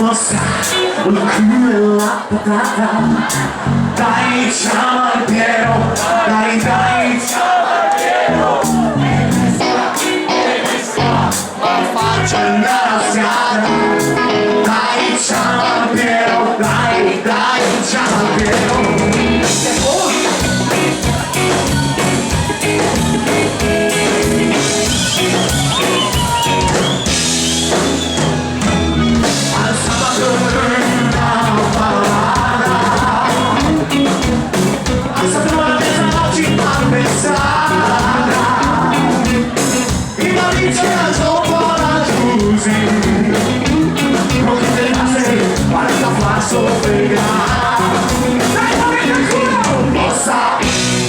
mossa il culo e la patata. Dai ciampiero, dai ciampiero, ma faccio andare a strada. Dai ciampiero, dai ciampiero.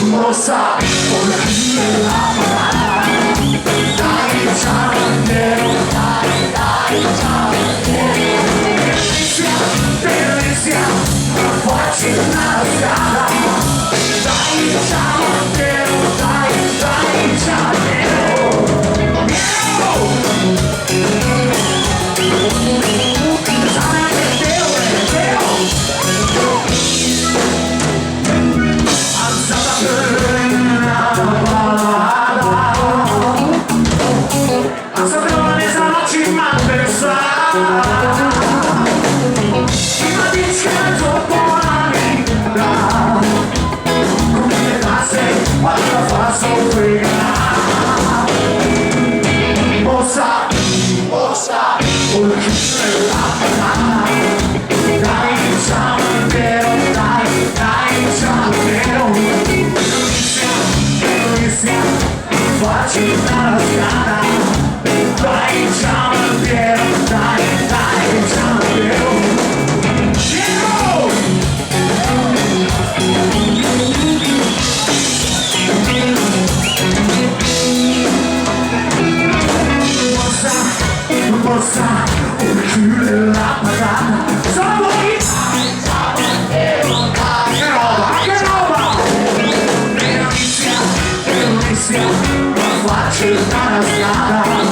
Mossa, con la fine della parata. Dai ciampiero, dai ciampiero. Delizia, ma facci una strada. Dai ciampiero, dai ciampiero. Facci una strada, dai ciampiero, dai ciampiero. Mossa, il culo e la patata. Sono voi! Che roba! Delizia, ma facci una strada.